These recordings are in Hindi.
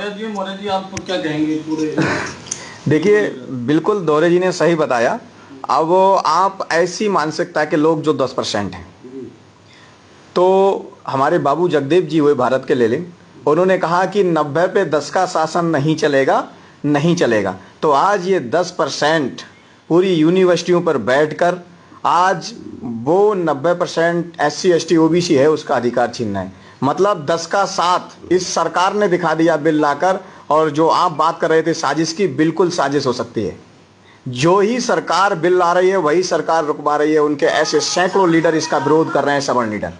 मौर्य जी आप क्या कहेंगे पूरे? देखिए, बिल्कुल दौरे जी ने सही बताया। अब आप ऐसी मानसिकता के लोग जो 10% हैं, तो हमारे बाबू जगदेव जी हुए भारत के लेलिन, उन्होंने कहा कि 90 पे 10 का शासन नहीं चलेगा, नहीं चलेगा। तो आज ये 10% पूरी यूनिवर्सिटियों पर बैठकर आज वो 90% SC ST OBC है उसका अधिकार छीनना है। मतलब 10 का 7 इस सरकार ने दिखा दिया बिल लाकर। और जो आप बात कर रहे थे साजिश की, बिल्कुल साजिश हो सकती है। जो ही सरकार बिल ला रही है वही सरकार रुकवा रही है। उनके ऐसे सैकड़ों लीडर इसका विरोध कर रहे हैं, सवर्ण लीडर।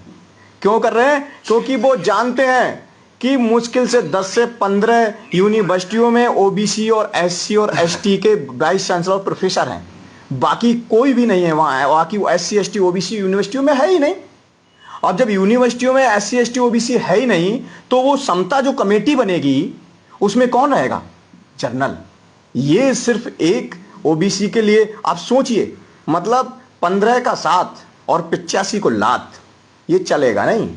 क्यों कर रहे हैं? क्योंकि वो जानते हैं कि मुश्किल से 10 से 15 यूनिवर्सिटियों में OBC और SC और ST के वाइस चांसलर प्रोफेसर हैं, बाकी कोई भी नहीं है वहां। बाकी SC ST OBC यूनिवर्सिटियों में है ही नहीं। अब जब यूनिवर्सिटियों में SC ST OBC है ही नहीं, तो वो समता जो कमेटी बनेगी उसमें कौन रहेगा? जनरल। ये सिर्फ एक OBC के लिए आप सोचिए, मतलब 15 का 7 और 85 को लात, ये चलेगा नहीं,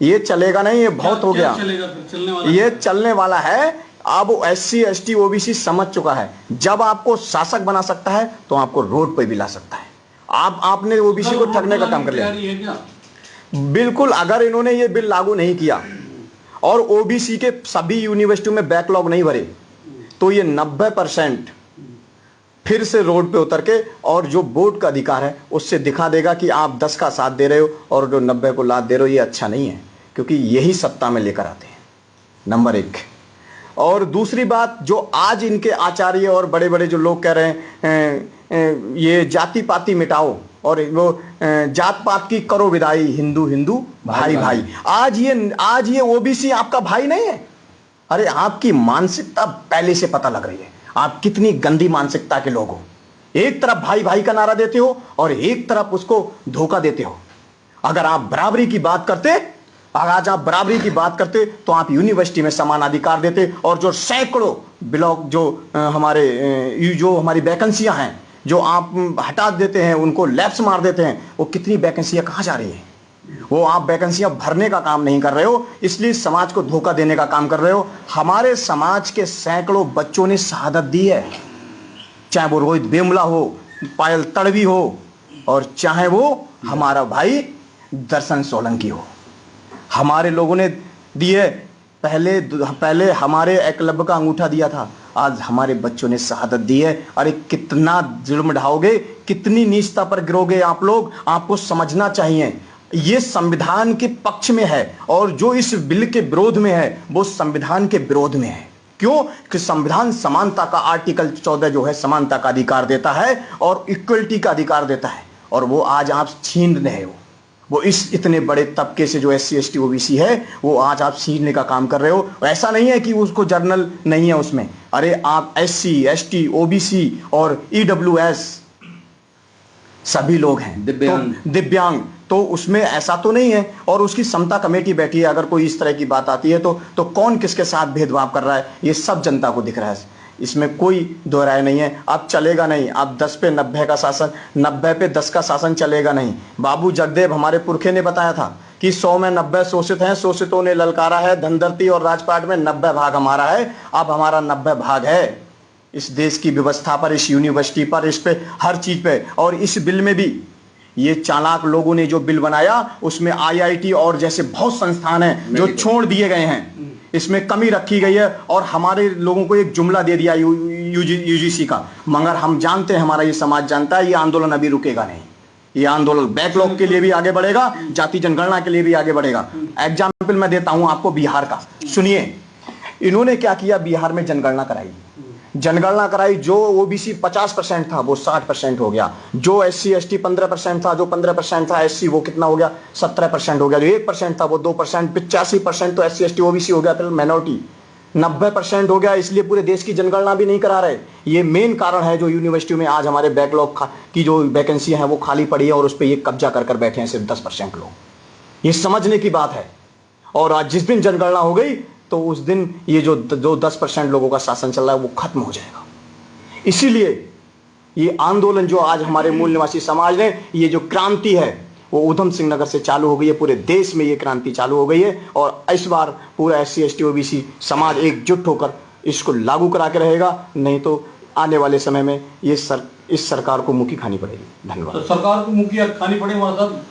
ये चलेगा नहीं, ये बहुत हो गया। ये चलने वाला है। अब SC ST OBC समझ चुका है, जब आपको शासक बना सकता है तो आपको रोड पे भी ला सकता है। आपने OBC को ठगने का काम कर लिया। बिल्कुल, अगर इन्होंने ये बिल लागू नहीं किया और OBC के सभी यूनिवर्सिटियों में बैकलॉग नहीं भरे, तो ये 90% फिर से रोड पे उतर के और जो बोर्ड का अधिकार है उससे दिखा देगा कि आप 10 का साथ दे रहे हो और जो 90 को लात दे रहे हो। ये अच्छा नहीं है, क्योंकि यही सत्ता में लेकर आते हैं, नंबर 1। और दूसरी बात, जो आज इनके आचार्य और बड़े बड़े जो लोग कह रहे हैं ये जाति पाति मिटाओ और वो जात पात की करो विदाई, हिंदू हिंदू भाई भाई। आज ये OBC आपका भाई नहीं है। अरे आपकी मानसिकता पहले से पता लग रही है, आप कितनी गंदी मानसिकता के लोग हो। एक तरफ भाई भाई का नारा देते हो और एक तरफ उसको धोखा देते हो। अगर आप बराबरी की बात करते, आज आप बराबरी की बात करते तो आप यूनिवर्सिटी में समान अधिकार देते। और जो सैकड़ों ब्लॉक जो हमारी वैकेंसियां हैं जो आप हटा देते हैं, उनको लैप्स मार देते हैं, वो कितनी वैकेंसियां कहां जा रही हैं? वो आप वैकेंसियां भरने का काम नहीं कर रहे हो, इसलिए समाज को धोखा देने का काम कर रहे हो। हमारे समाज के सैकड़ों बच्चों ने शहादत दी है, चाहे वो रोहित वेमुला हो, पायल तड़वी हो, और चाहे वो हमारा भाई दर्शन सोलंकी हो। हमारे लोगों ने दी है। पहले हमारे एकलव्य का अंगूठा दिया था, आज हमारे बच्चों ने शहादत दी है। अरे कितना जुल्म ढाओगे, कितनी नीचता पर गिरोगे आप लोग? आपको समझना चाहिए ये संविधान के पक्ष में है, और जो इस बिल के विरोध में है वो संविधान के विरोध में है। क्यों? कि संविधान समानता का आर्टिकल 14 जो है समानता का अधिकार देता है और इक्वलिटी का अधिकार देता है, और वो आज आप छीन रहे हो। वो इस इतने बड़े तबके से जो SC ST OBC है वो आज आप छीनने का काम कर रहे हो। ऐसा नहीं है कि उसको जर्नल नहीं है उसमें। अरे आप SC ST OBC और EWS सभी लोग हैं, दिव्यांग, तो उसमें ऐसा तो नहीं है। और उसकी समता कमेटी बैठी है, अगर कोई इस तरह की बात आती है तो कौन किसके साथ भेदभाव कर रहा है, ये सब जनता को दिख रहा है। इसमें कोई दो राय नहीं है। अब चलेगा नहीं, अब 10 पे 90 का शासन, 90 पे 10 का शासन चलेगा नहीं। बाबू जगदेव हमारे पुरखे ने बताया था कि 100 में 90 शोषित हैं, शोषितों ने ललकारा है, धनदरती और राजपाट में 90 भाग हमारा है। अब हमारा 90 भाग है इस देश की व्यवस्था पर, इस यूनिवर्सिटी पर, इस पे हर चीज पे। और इस बिल में भी ये चालाक लोगों ने जो बिल बनाया उसमें IIT और जैसे बहुत संस्थान हैं जो छोड़ दिए गए हैं, इसमें कमी रखी गई है। और हमारे लोगों को एक जुमला दे दिया UGC का, मगर हम जानते हैं, हमारा ये समाज जानता है, ये आंदोलन अभी रुकेगा नहीं। ये आंदोलन बैकलॉग के लिए भी आगे बढ़ेगा, जाति जनगणना के लिए भी आगे बढ़ेगा। एग्जाम्पल मैं देता हूं आपको बिहार का, सुनिए। इन्होंने क्या किया, बिहार में जनगणना कराई। जो OBC 50% था वो 60% हो गया, जो SC ST 15% था, जो 15% था SC वो कितना हो गया, 17% हो गया, जो 1% था वो 2%, 85% तो SC ST OBC हो गया, फिर माइनॉरिटी 90% हो गया। इसलिए पूरे देश की जनगणना भी नहीं करा रहे। ये मेन कारण है जो यूनिवर्सिटी में आज हमारे बैकलॉग की जो वैकेंसी है वो खाली पड़ी है, और उस पर ये कब्जा कर बैठे हैं सिर्फ 10% लोग। ये समझने की बात है। और आज जिस दिन जनगणना हो गई तो उस दिन ये जो 10% लोगों का शासन चल रहा है वो खत्म हो जाएगा। इसीलिए ये आंदोलन जो आज हमारे मूल निवासी समाज ने, ये जो क्रांति है, वो ऊधम सिंह नगर से चालू हो गई है। पूरे देश में ये क्रांति चालू हो गई है और इस बार पूरा SC ST OBC समाज एकजुट होकर इसको लागू करा के रहेगा, नहीं तो आने वाले समय में इस सरकार को मुक्की खानी पड़ेगी। धन्यवाद। तो सरकार को मुखिया खानी पड़े मतलब